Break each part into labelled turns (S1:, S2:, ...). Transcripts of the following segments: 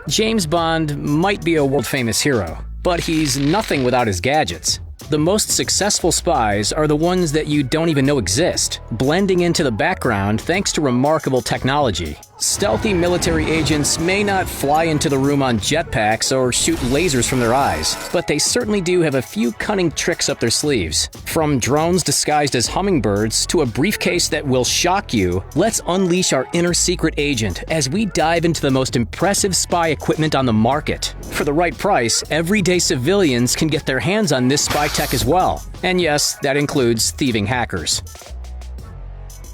S1: James Bond might be a world-famous hero, but he's nothing without his gadgets. The most successful spies are the ones that you don't even know exist, blending into the background thanks to remarkable technology. Stealthy military agents may not fly into the room on jetpacks or shoot lasers from their eyes, but they certainly do have a few cunning tricks up their sleeves. From drones disguised as hummingbirds to a briefcase that will shock you, let's unleash our inner secret agent as we dive into the most impressive spy equipment on the market. For the right price, everyday civilians can get their hands on this spy tech as well. And yes, that includes thieving hackers.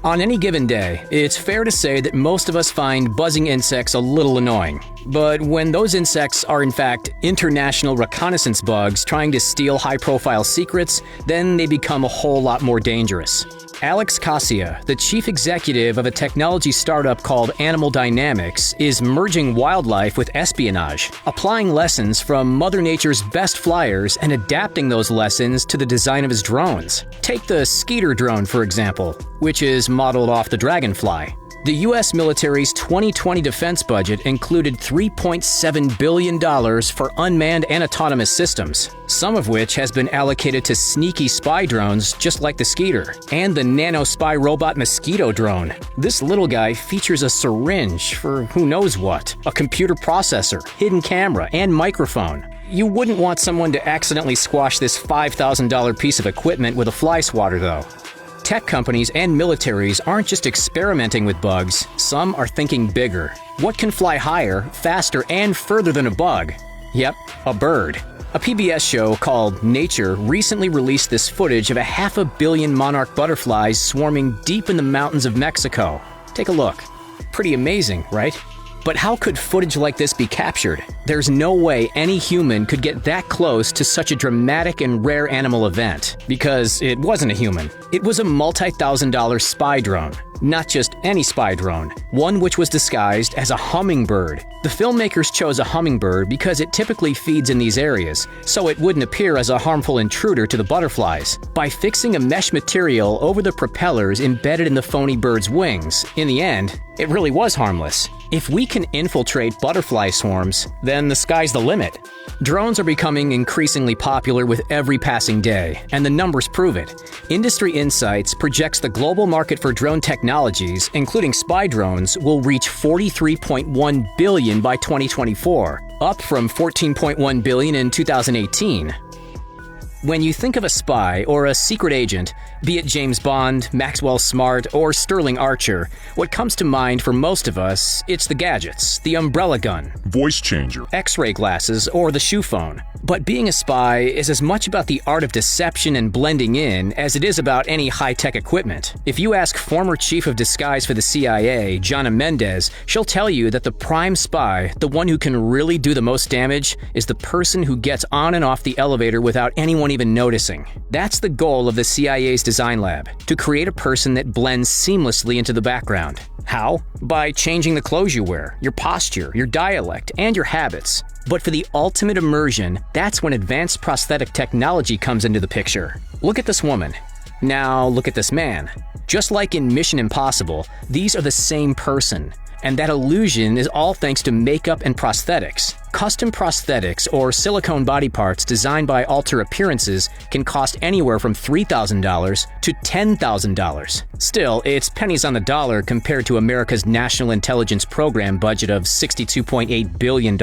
S1: On any given day, it's fair to say that most of us find buzzing insects a little annoying. But when those insects are in fact international reconnaissance bugs trying to steal high-profile secrets, then they become a whole lot more dangerous. Alex Cassia, the chief executive of a technology startup called Animal Dynamics, is merging wildlife with espionage, applying lessons from Mother Nature's best flyers and adapting those lessons to the design of his drones. Take the Skeeter drone, for example, which is modeled off the Dragonfly. The U.S. military's 2020 defense budget included $3.7 billion for unmanned and autonomous systems, some of which has been allocated to sneaky spy drones just like the Skeeter, and the nano spy robot Mosquito drone. This little guy features a syringe for who knows what, a computer processor, hidden camera, and microphone. You wouldn't want someone to accidentally squash this $5,000 piece of equipment with a fly swatter, though. Tech companies and militaries aren't just experimenting with bugs, some are thinking bigger. What can fly higher, faster, and further than a bug? Yep, a bird. A PBS show called Nature recently released this footage of 500 million monarch butterflies swarming deep in the mountains of Mexico. Take a look. Pretty amazing, right? But how could footage like this be captured? There's no way any human could get that close to such a dramatic and rare animal event, because it wasn't a human. It was a multi-thousand-dollar spy drone. Not just any spy drone, one which was disguised as a hummingbird. The filmmakers chose a hummingbird because it typically feeds in these areas, so it wouldn't appear as a harmful intruder to the butterflies. By fixing a mesh material over the propellers embedded in the phony bird's wings, in the end, it really was harmless. If we can infiltrate butterfly swarms, then the sky's the limit. Drones are becoming increasingly popular with every passing day, and the numbers prove it. Industry Insights projects the global market for drone technologies, including spy drones, will reach $43.1 billion by 2024, up from $14.1 billion in 2018. When you think of a spy or a secret agent, be it James Bond, Maxwell Smart, or Sterling Archer, what comes to mind for most of us, it's the gadgets, the umbrella gun,
S2: voice changer,
S1: X-ray glasses, or the shoe phone. But being a spy is as much about the art of deception and blending in as it is about any high-tech equipment. If you ask former chief of disguise for the CIA, Jana Mendez, she'll tell you that the prime spy, the one who can really do the most damage, is the person who gets on and off the elevator without anyone even noticing. That's the goal of the CIA's design lab, to create a person that blends seamlessly into the background. How? By changing the clothes you wear, your posture, your dialect, and your habits. But for the ultimate immersion, that's when advanced prosthetic technology comes into the picture. Look at this woman. Now look at this man. Just like in Mission Impossible, these are the same person. And that illusion is all thanks to makeup and prosthetics. Custom prosthetics or silicone body parts designed by Alter Appearances can cost anywhere from $3,000 to $10,000. Still, it's pennies on the dollar compared to America's National Intelligence Program budget of $62.8 billion.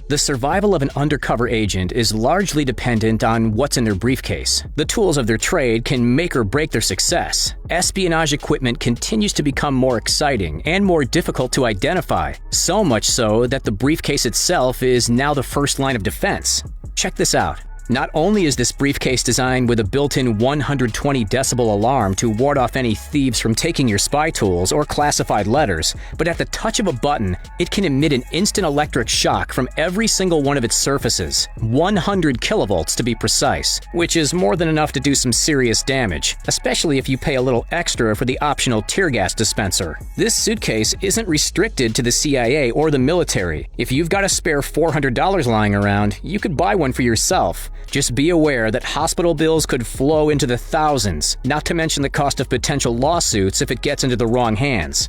S1: The survival of an undercover agent is largely dependent on what's in their briefcase. The tools of their trade can make or break their success. Espionage equipment continues to become more exciting and more difficult to identify, so much so that the briefcase itself is now the first line of defense. Check this out. Not only is this briefcase designed with a built-in 120 decibel alarm to ward off any thieves from taking your spy tools or classified letters, but at the touch of a button, it can emit an instant electric shock from every single one of its surfaces, 100 kilovolts to be precise, which is more than enough to do some serious damage, especially if you pay a little extra for the optional tear gas dispenser. This suitcase isn't restricted to the CIA or the military. If you've got a spare $400 lying around, you could buy one for yourself. Just be aware that hospital bills could flow into the thousands, not to mention the cost of potential lawsuits if it gets into the wrong hands.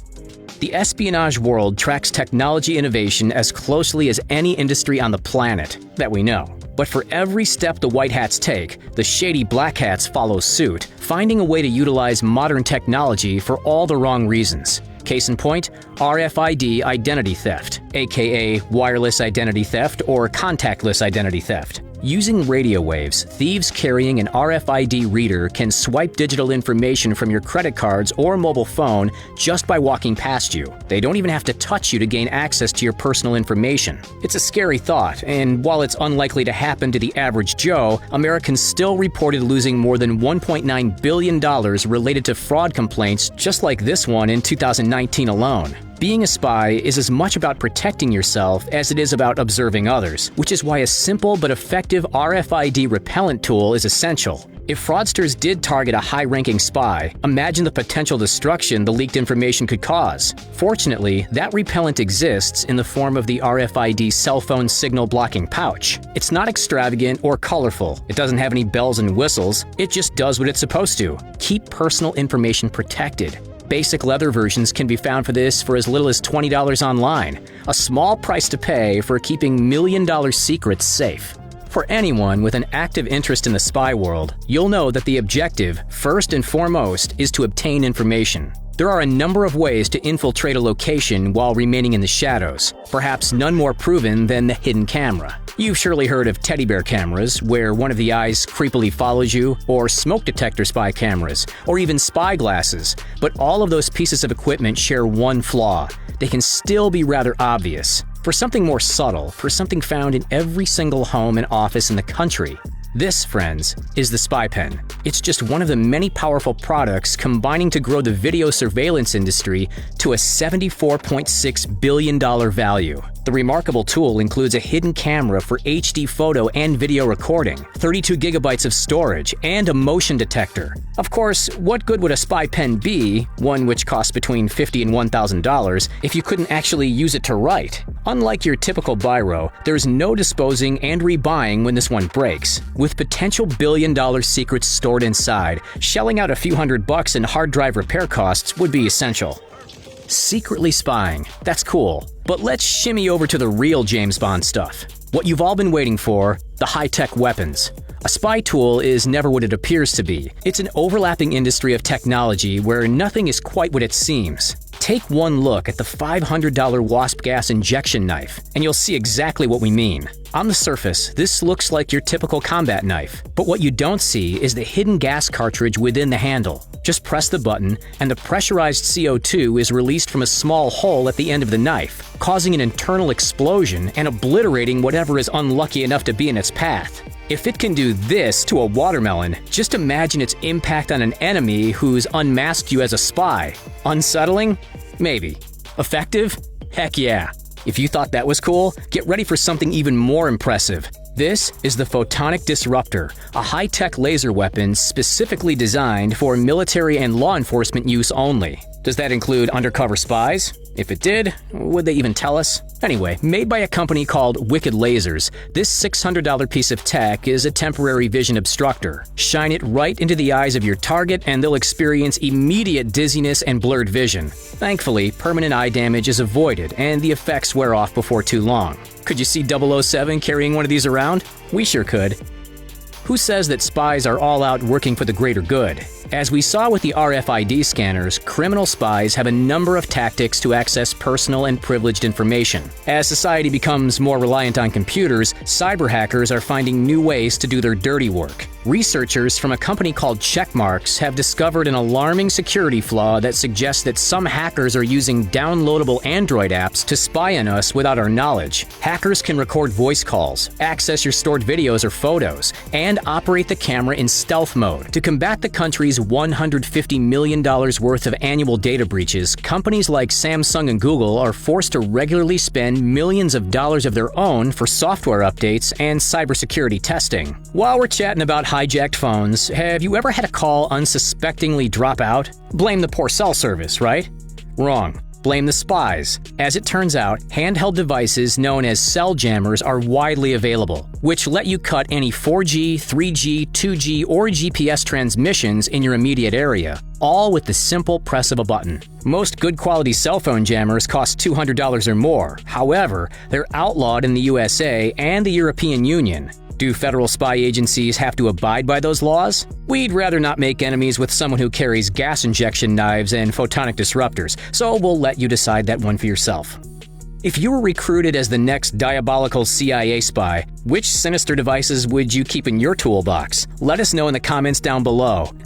S1: The espionage world tracks technology innovation as closely as any industry on the planet that we know. But for every step the white hats take, the shady black hats follow suit, finding a way to utilize modern technology for all the wrong reasons. Case in point, RFID identity theft, aka wireless identity theft or contactless identity theft. Using radio waves, thieves carrying an RFID reader can swipe digital information from your credit cards or mobile phone just by walking past you. They don't even have to touch you to gain access to your personal information. It's a scary thought, and while it's unlikely to happen to the average Joe, Americans still reported losing more than $1.9 billion related to fraud complaints just like this one in 2019 alone. Being a spy is as much about protecting yourself as it is about observing others, which is why a simple but effective RFID repellent tool is essential. If fraudsters did target a high-ranking spy, imagine the potential destruction the leaked information could cause. Fortunately, that repellent exists in the form of the RFID cell phone signal blocking pouch. It's not extravagant or colorful. It doesn't have any bells and whistles. It just does what it's supposed to: keep personal information protected. Basic leather versions can be found for this for as little as $20 online, a small price to pay for keeping million-dollar secrets safe. For anyone with an active interest in the spy world, you'll know that the objective, first and foremost, is to obtain information. There are a number of ways to infiltrate a location while remaining in the shadows, perhaps none more proven than the hidden camera. You've surely heard of teddy bear cameras, where one of the eyes creepily follows you, or smoke detector spy cameras, or even spy glasses, but all of those pieces of equipment share one flaw: they can still be rather obvious. For something more subtle, for something found in every single home and office in the country, this, friends, is the Spy Pen. It's just one of the many powerful products combining to grow the video surveillance industry to a $74.6 billion value. The remarkable tool includes a hidden camera for HD photo and video recording, 32 gigabytes of storage, and a motion detector. Of course, what good would a Spy Pen be, one which costs between $50 and $1,000, if you couldn't actually use it to write? Unlike your typical biro, there's no disposing and rebuying when this one breaks. With potential billion-dollar secrets stored inside, shelling out a few $100 in hard drive repair costs would be essential. Secretly spying, that's cool. But let's shimmy over to the real James Bond stuff. What you've all been waiting for, the high-tech weapons. A spy tool is never what it appears to be. It's an overlapping industry of technology where nothing is quite what it seems. Take one look at the $500 wasp gas injection knife, and you'll see exactly what we mean. On the surface, this looks like your typical combat knife, but what you don't see is the hidden gas cartridge within the handle. Just press the button, and the pressurized CO2 is released from a small hole at the end of the knife, causing an internal explosion and obliterating whatever is unlucky enough to be in its path. If it can do this to a watermelon, just imagine its impact on an enemy who's unmasked you as a spy. Unsettling? Maybe. Effective? Heck yeah. If you thought that was cool, get ready for something even more impressive. This is the Photonic Disruptor, a high-tech laser weapon specifically designed for military and law enforcement use only. Does that include undercover spies? If it did, would they even tell us? Anyway, made by a company called Wicked Lasers, this $600 piece of tech is a temporary vision obstructor. Shine it right into the eyes of your target and they'll experience immediate dizziness and blurred vision. Thankfully, permanent eye damage is avoided and the effects wear off before too long. Could you see 007 carrying one of these around? We sure could. Who says that spies are all out working for the greater good? As we saw with the RFID scanners, criminal spies have a number of tactics to access personal and privileged information. As society becomes more reliant on computers, cyber hackers are finding new ways to do their dirty work. Researchers from a company called Checkmarx have discovered an alarming security flaw that suggests that some hackers are using downloadable Android apps to spy on us without our knowledge. Hackers can record voice calls, access your stored videos or photos, and operate the camera in stealth mode. To combat the country's $150 million worth of annual data breaches, companies like Samsung and Google are forced to regularly spend millions of dollars of their own for software updates and cybersecurity testing. While we're chatting about hijacked phones, have you ever had a call unsuspectingly drop out? Blame the poor cell service, right? Wrong. Blame the spies. As it turns out, handheld devices known as cell jammers are widely available, which let you cut any 4G, 3G, 2G, or GPS transmissions in your immediate area. all with the simple press of a button. Most good quality cell phone jammers cost $200 or more. However, they're outlawed in the USA and the European Union. Do federal spy agencies have to abide by those laws? We'd rather not make enemies with someone who carries gas injection knives and photonic disruptors, so we'll let you decide that one for yourself. If you were recruited as the next diabolical CIA spy, which sinister devices would you keep in your toolbox? Let us know in the comments down below.